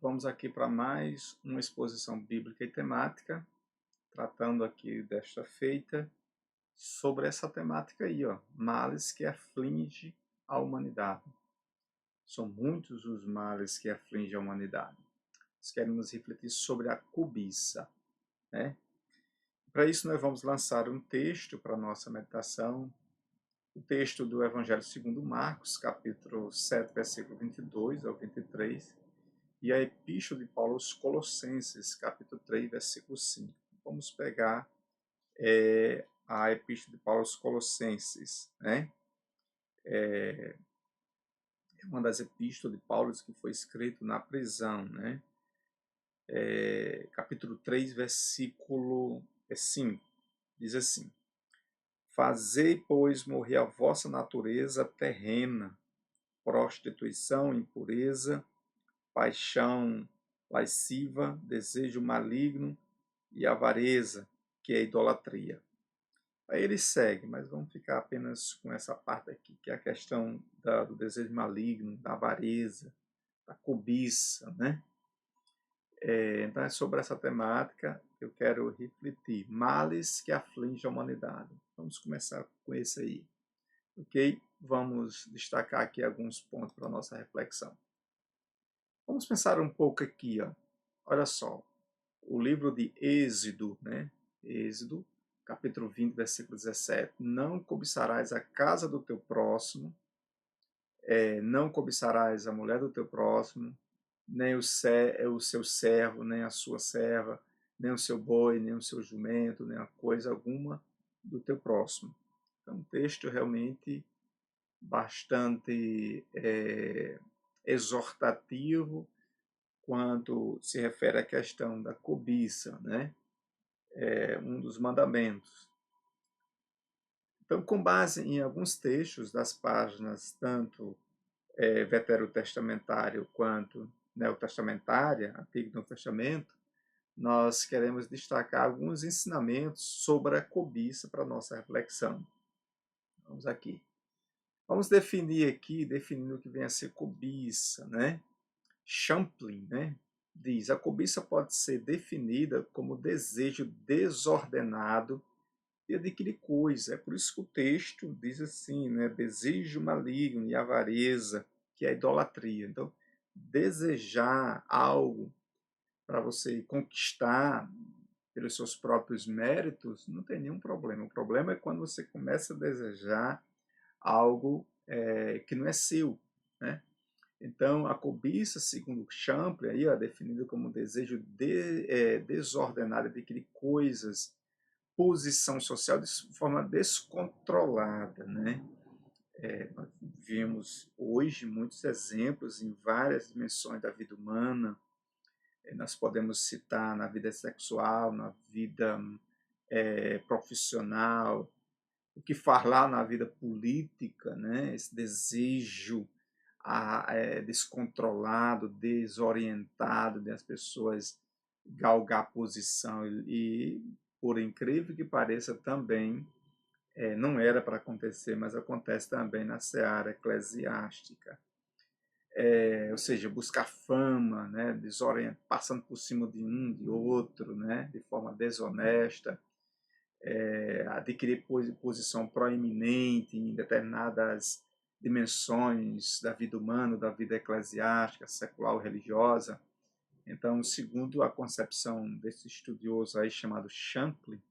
Vamos aqui para mais uma exposição bíblica e temática, tratando aqui desta feita sobre essa temática aí, ó, males que aflige a humanidade. São muitos os males que afligem a humanidade. Nós queremos refletir sobre a cobiça, né? Para isso nós vamos lançar um texto para a nossa meditação, o texto do Evangelho segundo Marcos, capítulo 7, versículo 22 ao 23, e a Epístola de Paulo aos Colossenses, capítulo 3, versículo 5. Vamos pegar a Epístola de Paulo aos Colossenses, né? É uma das epístolas de Paulo que foi escrito na prisão, né? Capítulo 3, versículo 5. Diz assim: Fazei, pois, morrer a vossa natureza terrena, prostituição, impureza, paixão lasciva, desejo maligno e avareza, que é a idolatria. Aí ele segue, mas vamos ficar apenas com essa parte aqui, que é a questão do desejo maligno, da avareza, da cobiça, né? Então é sobre essa temática que eu quero refletir. Males que afligem a humanidade. Vamos começar com esse aí, ok? Vamos destacar aqui alguns pontos para a nossa reflexão. Vamos pensar um pouco aqui, ó. Olha só, o livro de Êxodo, né? Êxodo, capítulo 20, versículo 17. Não cobiçarás a casa do teu próximo, não cobiçarás a mulher do teu próximo, nem o seu servo, nem a sua serva, nem o seu boi, nem o seu jumento, nem a coisa alguma do teu próximo. É um texto realmente bastante exortativo quando se refere à questão da cobiça, né? É um dos mandamentos. Então, com base em alguns textos das páginas, tanto veterotestamentário quanto neotestamentária, Antigo e Novo Testamento, nós queremos destacar alguns ensinamentos sobre a cobiça para a nossa reflexão. Vamos aqui. Vamos definir aqui, definindo o que vem a ser cobiça, né? Champlin, né? Diz: a cobiça pode ser definida como desejo desordenado de adquirir coisa. É por isso que o texto diz assim, né? Desejo maligno e avareza, que é a idolatria. Então, desejar algo para você conquistar pelos seus próprios méritos, não tem nenhum problema. O problema é quando você começa a desejar algo que não é seu, né? Então, a cobiça, segundo Champlin, aí, ó, definida como desejo desordenado de adquirir coisas, posição social de forma descontrolada, né? Nós vimos hoje muitos exemplos em várias dimensões da vida humana. Nós podemos citar na vida sexual, na vida profissional, o que falar na vida política, né? Esse desejo descontrolado, desorientado das pessoas galgar posição e, por incrível que pareça, também não era para acontecer, mas acontece também na seara eclesiástica. Ou seja, buscar fama, né, passando por cima de um, de outro, né, de forma desonesta, adquirir posição proeminente em determinadas dimensões da vida humana, da vida eclesiástica, secular ou religiosa. Então, segundo a concepção desse estudioso aí chamado Champlin,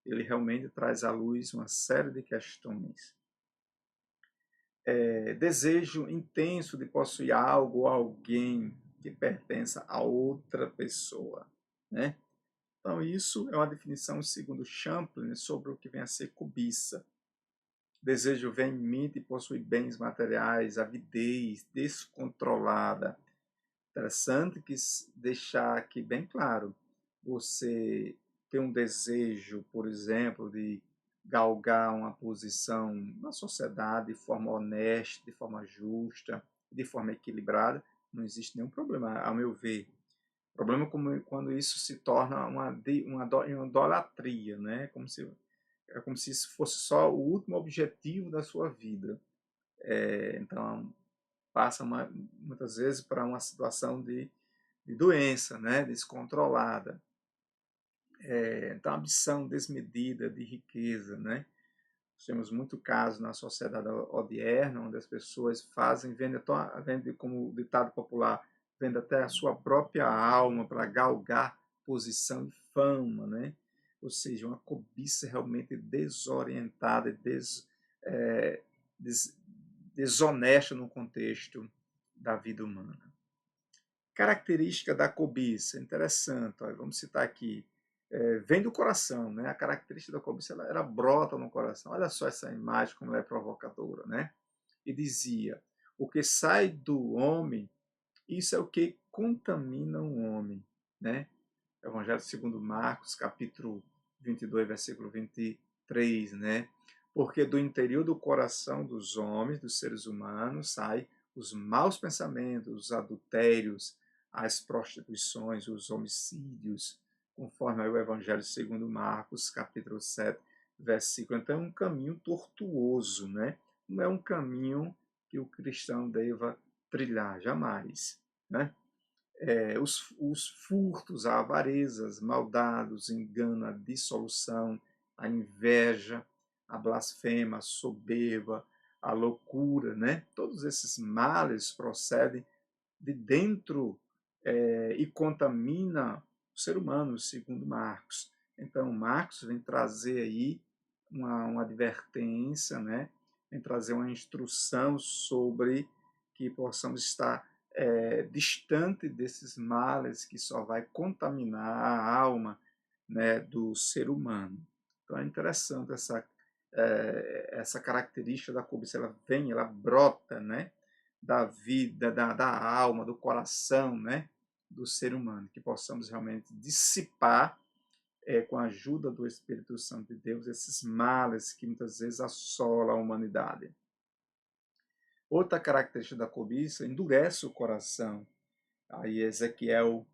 ele realmente traz à luz uma série de questões. Desejo intenso de possuir algo ou alguém que pertença a outra pessoa, né? Então, isso é uma definição, segundo Champlin, sobre o que vem a ser cobiça. Desejo veemente de possuir bens materiais, avidez descontrolada. Interessante que deixar aqui bem claro, você tem um desejo, por exemplo, de galgar uma posição na sociedade de forma honesta, de forma justa, de forma equilibrada, não existe nenhum problema, ao meu ver. O problema é quando isso se torna uma idolatria, né? É como se isso fosse só o último objetivo da sua vida. Então, passa muitas vezes para uma situação de de doença, né, descontrolada. Então, ambição desmedida de riqueza, né? Temos muito caso na sociedade odierna, onde as pessoas vendem como ditado popular, vende até a sua própria alma para galgar posição e fama, né? Ou seja, uma cobiça realmente desorientada e é, des, desonesta no contexto da vida humana. Característica da cobiça, interessante, olha, vamos citar aqui, vem do coração, né? A característica da cobiça ela brota no coração. Olha só essa imagem como ela é provocadora, né? E dizia: o que sai do homem, isso é o que contamina o homem, né? Evangelho segundo Marcos, capítulo 22, versículo 23, né? Porque do interior do coração dos homens, dos seres humanos, sai os maus pensamentos, os adultérios, as prostituições, os homicídios, conforme o Evangelho segundo Marcos, capítulo 7, versículo. Então é um caminho tortuoso, né? Não é um caminho que o cristão deva trilhar, jamais, né? Os furtos, a avareza, as maldades, o engano, a dissolução, a inveja, a blasfema, a soberba, a loucura, né? Todos esses males procedem de dentro e contamina o ser humano, segundo Marcos. Então, Marcos vem trazer aí uma advertência, né? Vem trazer uma instrução sobre que possamos estar distante desses males que só vai contaminar a alma, né, do ser humano. Então é interessante essa característica da cobiça, ela brota, né, da vida, da alma, do coração, né, do ser humano, que possamos realmente dissipar com a ajuda do Espírito Santo de Deus esses males que muitas vezes assolam a humanidade. Outra característica da cobiça endurece o coração. Aí Ezequiel,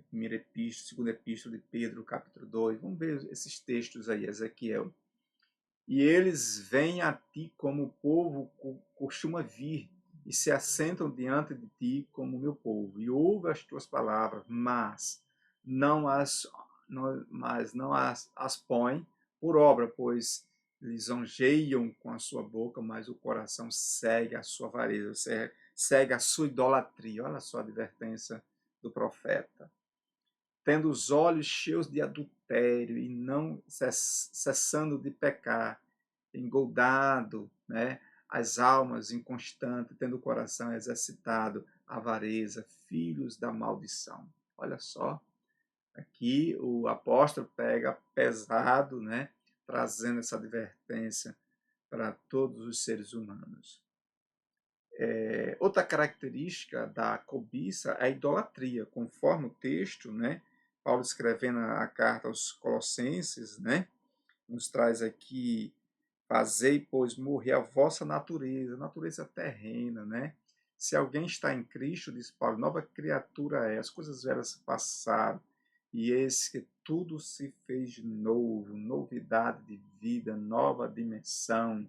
primeira epístola, segunda epístola de Pedro, capítulo 2. Vamos ver esses textos aí, Ezequiel. E eles vêm a ti como o povo costuma vir, e se assentam diante de ti como o meu povo, e ouve as tuas palavras, mas não as põe por obra, pois lisonjeiam com a sua boca, mas o coração segue a sua avareza, segue a sua idolatria. Olha só a advertência do profeta. Tendo os olhos cheios de adultério e não cessando de pecar, engoldado, né, as almas inconstantes, tendo o coração exercitado, avareza, filhos da maldição. Olha só, aqui o apóstolo pega pesado, né, trazendo essa advertência para todos os seres humanos. Outra característica da cobiça é a idolatria, conforme o texto, né, Paulo escrevendo a carta aos Colossenses, né, nos traz aqui: fazei, pois, morrer a vossa natureza terrena, né? Se alguém está em Cristo, diz Paulo, nova criatura é, as coisas velhas passaram, e eis que tudo se fez novo, novidade de vida, nova dimensão,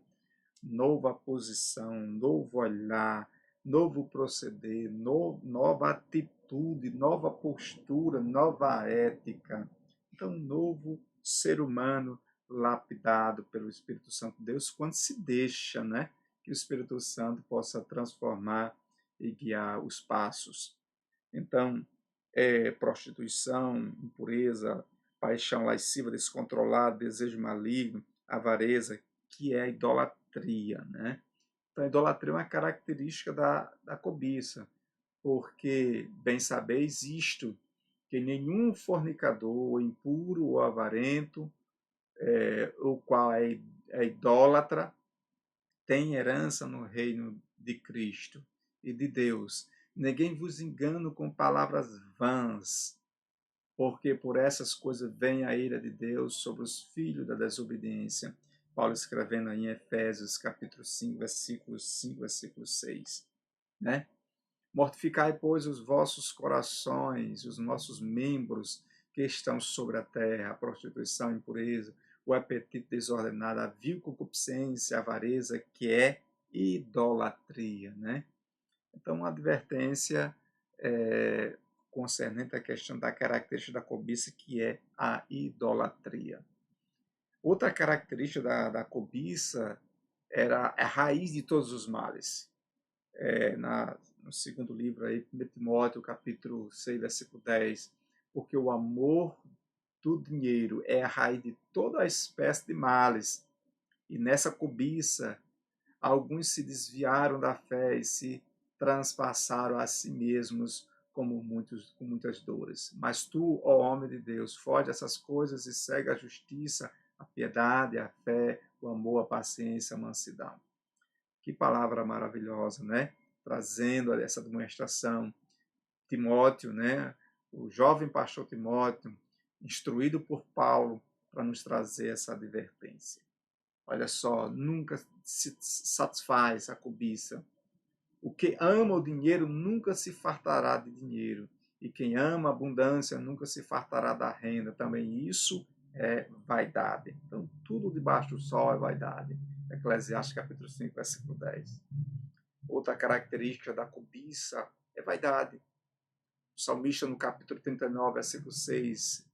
nova posição, novo olhar, novo proceder, nova atitude, nova postura, nova ética. Então, um novo ser humano lapidado pelo Espírito Santo de Deus quando se deixa, né, que o Espírito Santo possa transformar e guiar os passos. Então, prostituição, impureza, paixão lasciva, descontrolada, desejo maligno, avareza, que é a idolatria, né? Então, a idolatria é uma característica da cobiça, porque, bem sabeis isto, que nenhum fornicador, impuro ou avarento, o qual é idólatra, tem herança no reino de Cristo e de Deus. Ninguém vos engane com palavras vãs, porque por essas coisas vem a ira de Deus sobre os filhos da desobediência. Paulo escrevendo aí em Efésios, capítulo 5, versículo 5, versículo 6. Né? Mortificai, pois, os vossos corações, os nossos membros que estão sobre a terra, a prostituição, a impureza, o apetite desordenado, a vil concupiscência, a avareza, que é idolatria. Né? Então, uma advertência concernente à questão da característica da cobiça, que é a idolatria. Outra característica da cobiça era a raiz de todos os males. No segundo livro, aí, 1 Timóteo, capítulo 6, versículo 10, porque o amor do dinheiro é a raiz de toda a espécie de males. E nessa cobiça, alguns se desviaram da fé e se transpassaram a si mesmos com muitas dores. Mas tu, ó homem de Deus, foge dessas coisas e segue a justiça, a piedade, a fé, o amor, a paciência, a mansidão. Que palavra maravilhosa, né? Trazendo essa demonstração. Timóteo, né? O jovem pastor Timóteo, instruído por Paulo para nos trazer essa advertência. Olha só, nunca se satisfaz a cobiça. O que ama o dinheiro nunca se fartará de dinheiro. E quem ama a abundância nunca se fartará da renda. Também isso é vaidade. Então, tudo debaixo do sol é vaidade. Eclesiastes capítulo 5, versículo 10. Outra característica da cobiça é vaidade. O salmista, no capítulo 39, versículo 6,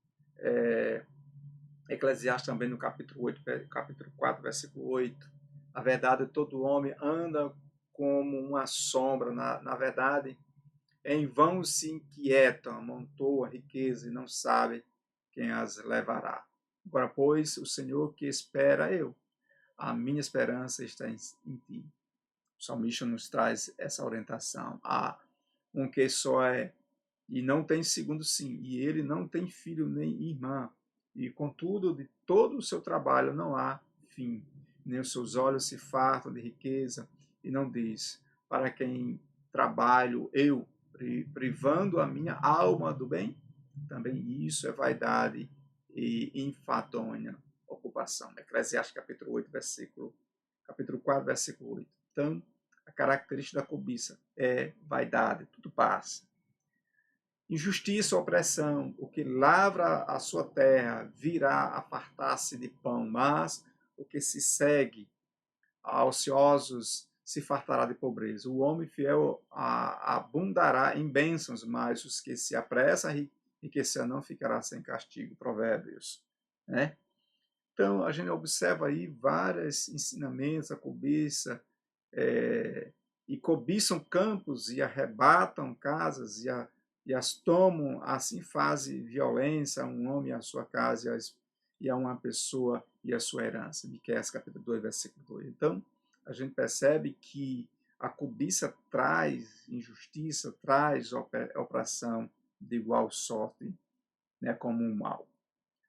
Eclesiastes também no capítulo 8, capítulo 4, versículo 8. A verdade, todo homem anda como uma sombra. Na verdade, em vão se inquieta, amontoa riqueza e não sabe quem as levará. Agora, pois, o Senhor que espera eu, a minha esperança está em ti. O salmista nos traz essa orientação. Há um que só é e não tem segundo sim, e ele não tem filho nem irmã, e contudo de todo o seu trabalho não há fim, nem os seus olhos se fartam de riqueza, e não diz, para quem trabalho eu, privando a minha alma do bem? Também isso é vaidade e enfadonha ocupação. Eclesiastes capítulo 8, capítulo 4, versículo 8. Então, a característica da cobiça é vaidade, tudo passa. Injustiça ou opressão, o que lavra a sua terra virá a fartar-se de pão, mas o que se segue a ociosos se fartará de pobreza. O homem fiel abundará em bênçãos, mas os que se apressam a enriquecer não ficará sem castigo. Provérbios, né? Então, a gente observa aí vários ensinamentos, a cobiça, e cobiçam campos e arrebatam casas e as tomam, assim fazem violência a um homem e a sua casa e a uma pessoa e a sua herança. Miqueias capítulo 2, versículo 2. Então, a gente percebe que a cobiça traz injustiça, traz opressão de igual sorte, né, como um mal.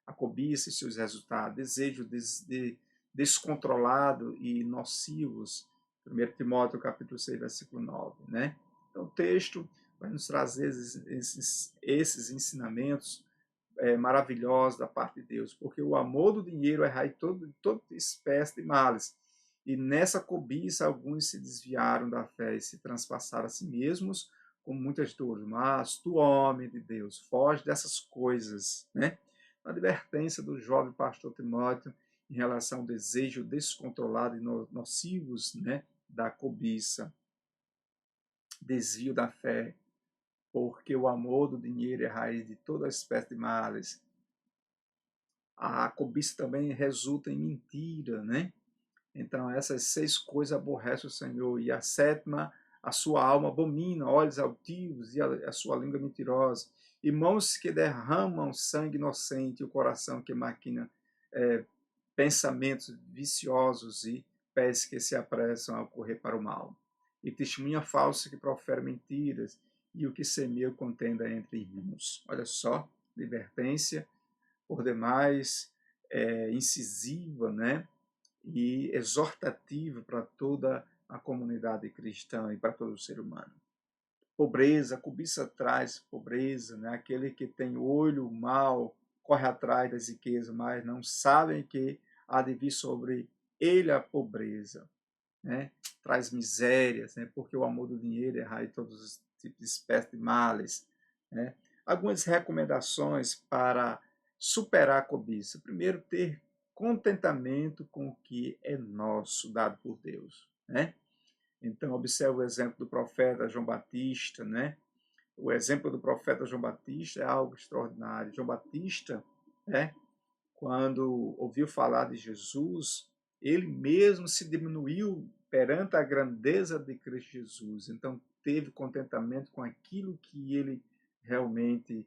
A cobiça e seus resultados, desejo descontrolado e nocivos. 1 Timóteo capítulo 6, versículo 9. Né? Então, o texto vai nos trazer esses ensinamentos maravilhosos da parte de Deus, porque o amor do dinheiro é raiz de toda espécie de males. E nessa cobiça, alguns se desviaram da fé e se transpassaram a si mesmos com muitas dores. Mas tu, homem de Deus, foge dessas coisas, né? A advertência do jovem pastor Timóteo em relação ao desejo descontrolado e nocivos, né, da cobiça, desvio da fé, porque o amor do dinheiro é a raiz de toda espécie de males. A cobiça também resulta em mentira, né? Então, essas 6 coisas aborrece o Senhor. E a sétima, a sua alma abomina, olhos altivos e a sua língua mentirosa. E mãos que derramam sangue inocente, e o coração que maquina pensamentos viciosos e pés que se apressam a correr para o mal. E testemunha falsa que profere mentiras, e o que semeia contenda entre irmãos. Olha só, advertência, por demais incisiva, né? E exortativa para toda a comunidade cristã e para todo o ser humano. Pobreza, cobiça traz pobreza, né? Aquele que tem olho mau corre atrás das riquezas, mas não sabem que há de vir sobre ele a pobreza, né? Traz misérias, né? Porque o amor do dinheiro é raiz de todos os tipos de espécies de males, né? Algumas recomendações para superar a cobiça. Primeiro, ter contentamento com o que é nosso, dado por Deus, né? Então, observe o exemplo do profeta João Batista, né? O exemplo do profeta João Batista é algo extraordinário. João Batista, né, quando ouviu falar de Jesus, ele mesmo se diminuiu perante a grandeza de Cristo Jesus. Então, teve contentamento com aquilo que ele realmente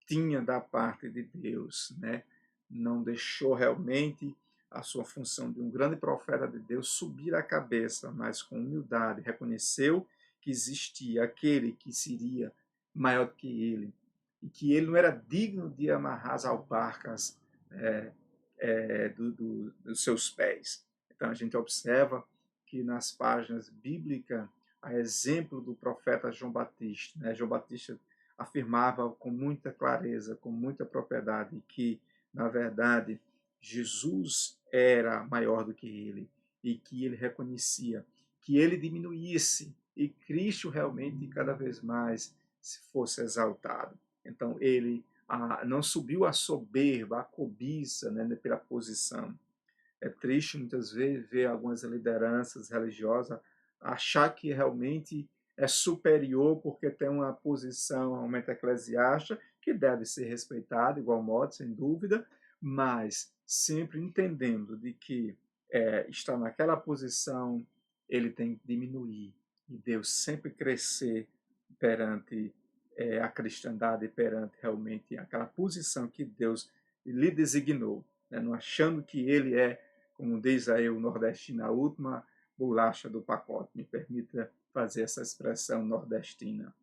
tinha da parte de Deus, né? Não deixou realmente a sua função de um grande profeta de Deus subir a cabeça, mas com humildade reconheceu que existia aquele que seria maior do que ele e que ele não era digno de amarrar as alparcas é, dos seus pés. Então a gente observa que nas páginas bíblicas, a exemplo do profeta João Batista, né? João Batista afirmava com muita clareza, com muita propriedade, que, na verdade, Jesus era maior do que ele e que ele reconhecia que ele diminuísse e Cristo realmente cada vez mais se fosse exaltado. Então ele não subiu a soberba, a cobiça, né, pela posição. É triste muitas vezes ver algumas lideranças religiosas achar que realmente é superior porque tem uma posição realmente eclesiástica que deve ser respeitada, igual modo, sem dúvida, mas sempre entendendo de que está naquela posição, ele tem que diminuir e Deus sempre crescer perante a cristandade, perante realmente aquela posição que Deus lhe designou, né? Não achando que ele é, como diz aí o nordestino, a última bolacha do pacote. Me permita fazer essa expressão nordestina.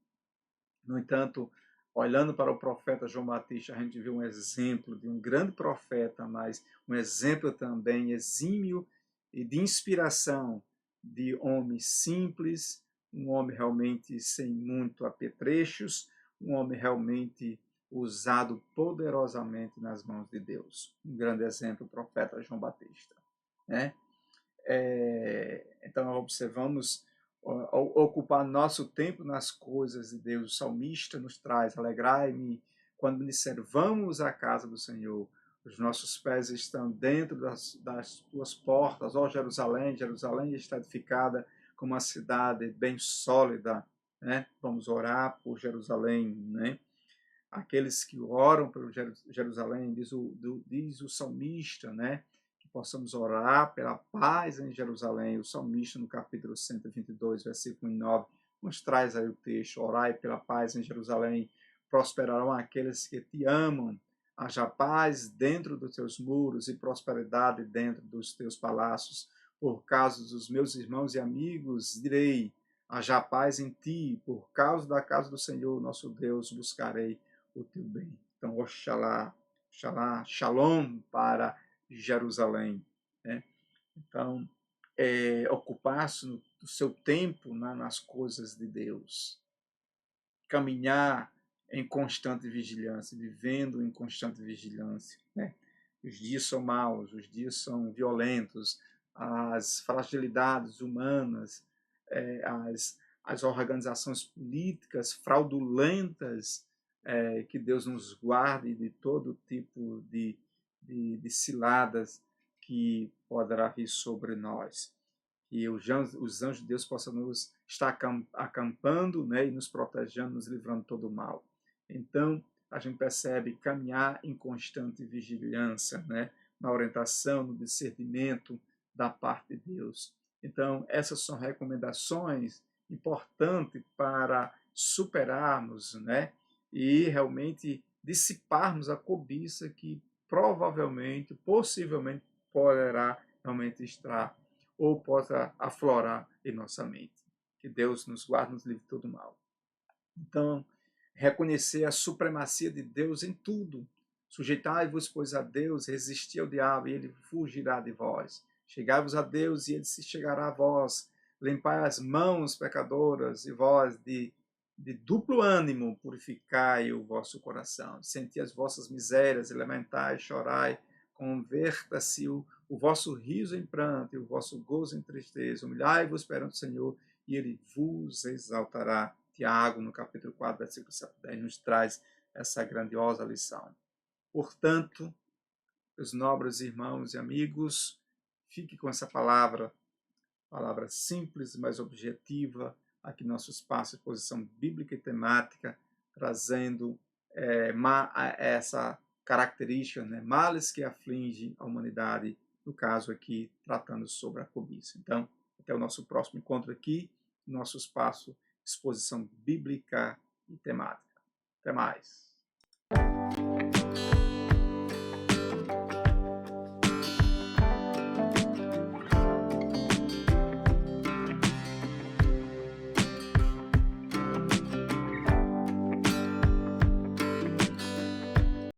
No entanto, olhando para o profeta João Batista, a gente vê um exemplo de um grande profeta, mas um exemplo também exímio e de inspiração de homem simples, um homem realmente sem muito apetrechos, um homem realmente usado poderosamente nas mãos de Deus. Um grande exemplo, o profeta João Batista, né? Então, observamos ocupar nosso tempo nas coisas de Deus. O salmista nos traz: alegrai-me quando me servamos a casa do Senhor. Os nossos pés estão dentro das tuas portas, ó Jerusalém. Jerusalém está edificada como uma cidade bem sólida, né? Vamos orar por Jerusalém, né? Aqueles que oram por Jerusalém, diz o salmista, né? Que possamos orar pela paz em Jerusalém. O salmista, no capítulo 122, versículo 9, nos traz aí o texto: orai pela paz em Jerusalém, prosperarão aqueles que te amam. Haja paz dentro dos teus muros e prosperidade dentro dos teus palácios. Por causa dos meus irmãos e amigos, direi: haja paz em ti. Por causa da casa do Senhor, nosso Deus, buscarei o teu bem. Então, oxalá, oxalá, shalom para Jerusalém, né? Então, ocupar-se do seu tempo, né, nas coisas de Deus, caminhar em constante vigilância, vivendo em constante vigilância, né? Os dias são maus, os dias são violentos, as fragilidades humanas, as organizações políticas fraudulentas, que Deus nos guarde de todo tipo de ciladas que poderá vir sobre nós. Que os anjos de Deus possam nos estar acampando, né, e nos protegendo, nos livrando de todo o mal. Então, a gente percebe caminhar em constante vigilância, né, na orientação, no discernimento da parte de Deus. Então, essas são recomendações importantes para superarmos, né, e realmente dissiparmos a cobiça que provavelmente, possivelmente, poderá realmente estar ou possa aflorar em nossa mente. Que Deus nos guarde, nos livre de todo mal. Então, reconhecer a supremacia de Deus em tudo. Sujeitai-vos, pois, a Deus, resisti ao diabo, e ele fugirá de vós. Chegai-vos a Deus, e ele se chegará a vós. Limpai as mãos, pecadoras, e vós, de duplo ânimo, purificai o vosso coração. Senti as vossas misérias, e lamentai, chorai, converta-se o vosso riso em pranto, e o vosso gozo em tristeza. Humilhai-vos perante o Senhor, e ele vos exaltará. Tiago, no capítulo 4, versículo 10, nos traz essa grandiosa lição. Portanto, meus nobres irmãos e amigos, fique com essa palavra simples, mas objetiva, aqui no nosso espaço de exposição bíblica e temática, trazendo essa característica, né, males que afligem a humanidade, no caso aqui, tratando sobre a cobiça. Então, até o nosso próximo encontro aqui, nosso espaço Exposição Bíblica e Temática. Até mais.